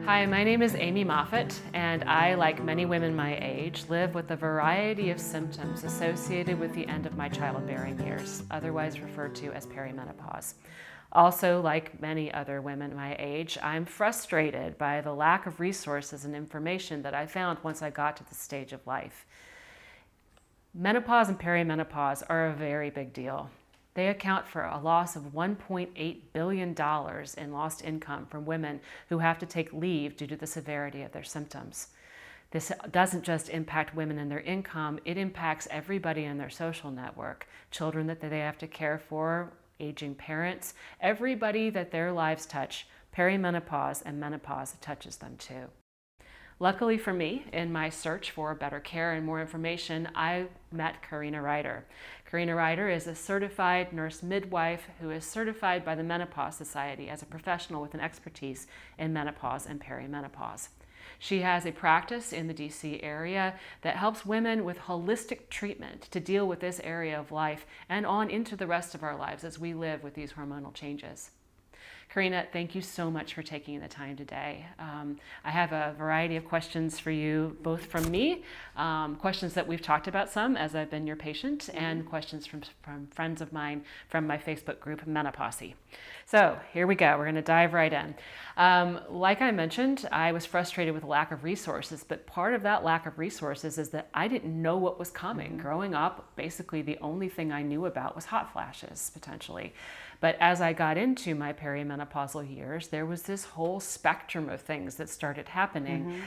Hi, my name is Amy Moffitt, and I, like many women my age, live with a variety of symptoms associated with the end of my childbearing years, otherwise referred to as perimenopause. Also, like many other women my age, I'm frustrated by the lack of resources and information that I found once I got to this stage of life. Menopause and perimenopause are a very big deal. They account for a loss of $1.8 billion in lost income from women who have to take leave due to the severity of their symptoms. This doesn't just impact women and their income, it impacts everybody in their social network, children that they have to care for, aging parents, everybody that their lives touch. Perimenopause and menopause touches them too. Luckily for me, in my search for better care and more information, I met Carina Ryder. Carina Ryder is a certified nurse midwife who is certified by the Menopause Society as a professional with an expertise in menopause and perimenopause. She has a practice in the DC area that helps women with holistic treatment to deal with this area of life and on into the rest of our lives as we live with these hormonal changes. Carina, thank you so much for taking the time today. I have a variety of questions for you, both from me, questions that we've talked about some as I've been your patient, and questions from friends of mine from my Facebook group, MenoPosse. So here we go. We're going to dive right in. Like I mentioned, I was frustrated with the lack of resources, but part of that lack of resources is that I didn't know what was coming. Growing up, basically the only thing I knew about was hot flashes, potentially. But as I got into my perimenopausal years, there was this whole spectrum of things that started happening.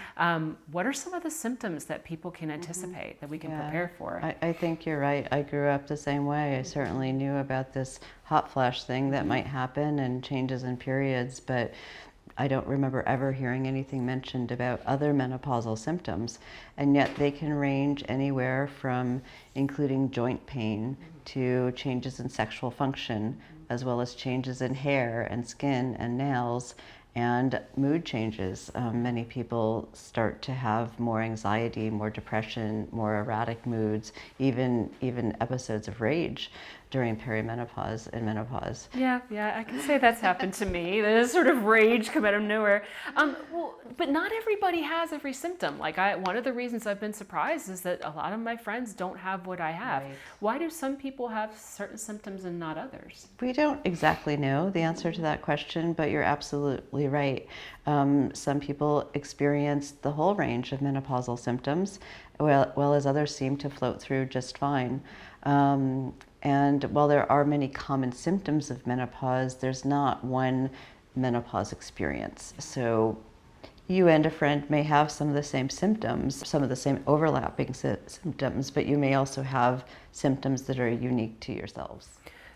What are some of the symptoms that people can anticipate that we can prepare for? I think you're right. I grew up the same way. I certainly knew about this hot flash thing that might happen and changes in periods, but I don't remember ever hearing anything mentioned about other menopausal symptoms, and yet they can range anywhere from including joint pain to changes in sexual function, as well as changes in hair and skin and nails and mood changes. Many people start to have more anxiety, more depression, more erratic moods, even episodes of rage during perimenopause and menopause. Yeah, I can say that's happened to me. There's sort of rage come out of nowhere. But not everybody has every symptom. One of the reasons I've been surprised is that a lot of my friends don't have what I have. Right. Why do some people have certain symptoms and not others? We don't exactly know the answer to that question, but you're absolutely right. Some people experience the whole range of menopausal symptoms, while as others seem to float through just fine. And while there are many common symptoms of menopause, there's not one menopause experience. So you and a friend may have some of the same symptoms, some of the same overlapping symptoms, but you may also have symptoms that are unique to yourselves.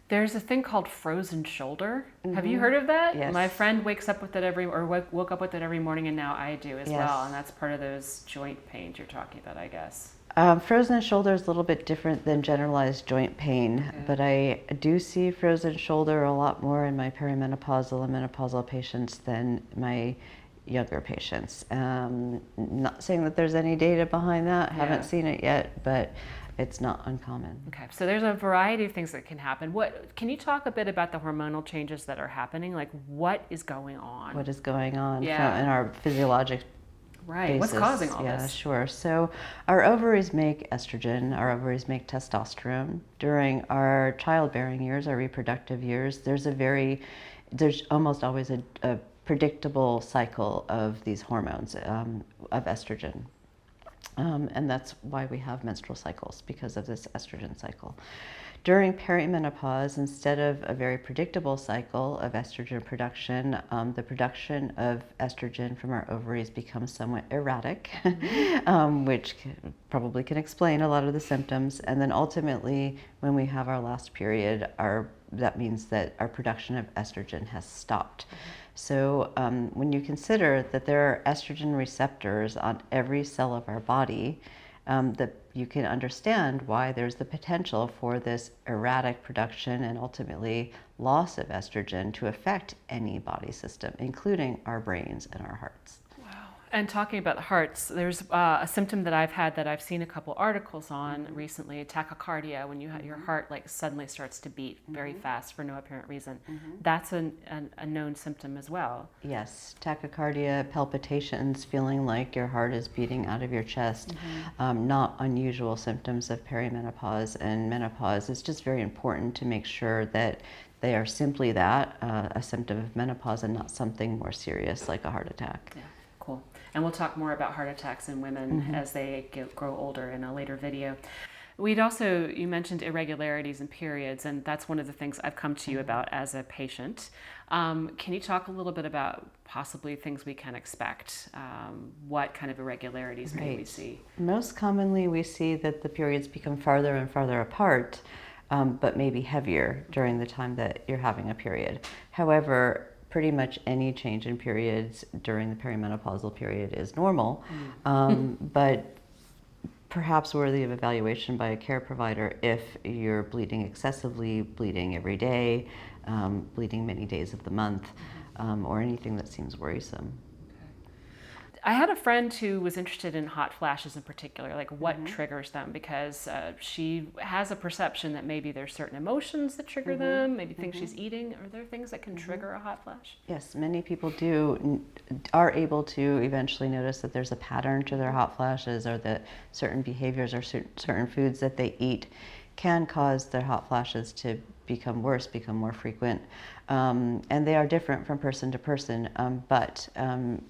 There's a thing called frozen shoulder. Have you heard of that? Yes. My friend wakes up with it woke up with it every morning, and now I do as well. And that's part of those joint pains you're talking about, I guess. Frozen shoulder is a little bit different than generalized joint pain, but I do see frozen shoulder a lot more in my perimenopausal and menopausal patients than my younger patients. Not saying that there's any data behind that, haven't seen it yet, but it's not uncommon. Okay, so there's a variety of things that can happen. Can you talk a bit about the hormonal changes that are happening? Like, what is going on? What is going on in our physiologic Right. What's causing all this? Yeah, sure. So our ovaries make estrogen, our ovaries make testosterone. During our childbearing years, our reproductive years, there's almost always a predictable cycle of these hormones, of estrogen. And that's why we have menstrual cycles, because of this estrogen cycle. During perimenopause, instead of a very predictable cycle of estrogen production, the production of estrogen from our ovaries becomes somewhat erratic, which probably can explain a lot of the symptoms. And then ultimately, when we have our last period, that means that our production of estrogen has stopped. So when you consider that there are estrogen receptors on every cell of our body, that you can understand why there's the potential for this erratic production and ultimately loss of estrogen to affect any body system, including our brains and our hearts. Wow. And talking about the hearts, there's a symptom that I've had that I've seen a couple articles on recently, tachycardia, when your heart like suddenly starts to beat very fast for no apparent reason. That's a known symptom as well. Yes, tachycardia, palpitations, feeling like your heart is beating out of your chest, not unusual symptoms of perimenopause and menopause. It's just very important to make sure that they are simply that, a symptom of menopause, and not something more serious like a heart attack. Yeah, cool. And we'll talk more about heart attacks in women as they grow older in a later video. You mentioned irregularities in periods, and that's one of the things I've come to you about as a patient. Can you talk a little bit about possibly things we can expect? What kind of irregularities may we see? Most commonly we see that the periods become farther and farther apart, but maybe heavier during the time that you're having a period. However, pretty much any change in periods during the perimenopausal period is normal, but perhaps worthy of evaluation by a care provider if you're bleeding excessively, bleeding every day, bleeding many days of the month, or anything that seems worrisome. I had a friend who was interested in hot flashes in particular, like what triggers them, because she has a perception that maybe there's certain emotions that trigger them, maybe things she's eating. Are there things that can trigger a hot flash? Yes, many people are able to eventually notice that there's a pattern to their hot flashes, or that certain behaviors or certain foods that they eat can cause their hot flashes to become worse, become more frequent. And they are different from person to person, but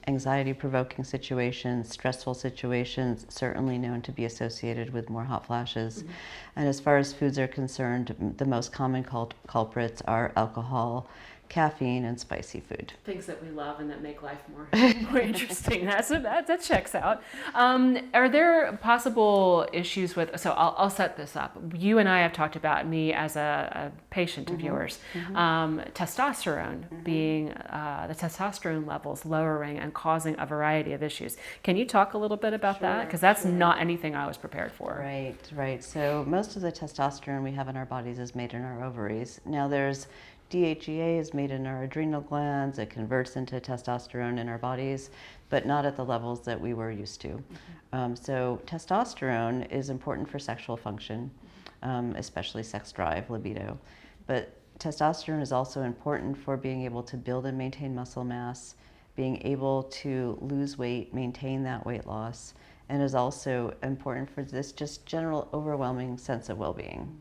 anxiety-provoking situations, stressful situations, certainly known to be associated with more hot flashes. And as far as foods are concerned, the most common culprits are alcohol, caffeine, and spicy food. Things that we love and that make life more interesting. That checks out. Are there possible issues with, so I'll set this up. You and I have talked about, me as a patient of yours, testosterone being, the testosterone levels lowering and causing a variety of issues. Can you talk a little bit about that? Because that's not anything I was prepared for. Right. So most of the testosterone we have in our bodies is made in our ovaries. Now there's DHEA is made in our adrenal glands. It converts into testosterone in our bodies, but not at the levels that we were used to. So testosterone is important for sexual function, especially sex drive, libido. But testosterone is also important for being able to build and maintain muscle mass, being able to lose weight, maintain that weight loss, and is also important for this just general overwhelming sense of well-being,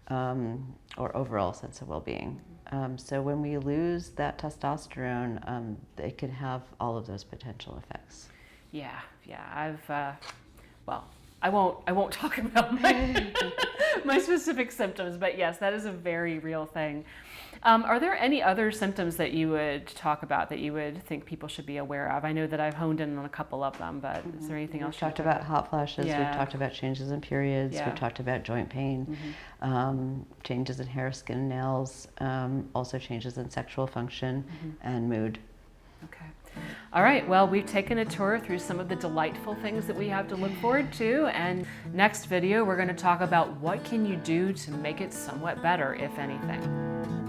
or overall sense of well-being. So when we lose that testosterone, it can have all of those potential effects. Yeah. I won't talk about my specific symptoms, but yes, that is a very real thing. Are there any other symptoms that you would talk about that you would think people should be aware of? I know that I've honed in on a couple of them, but is there anything else? We've talked about hot flashes, we've talked about changes in periods, we've talked about joint pain, changes in hair, skin, nails, also changes in sexual function and mood. Okay. All right, well, we've taken a tour through some of the delightful things that we have to look forward to, and next video we're going to talk about what can you do to make it somewhat better, if anything.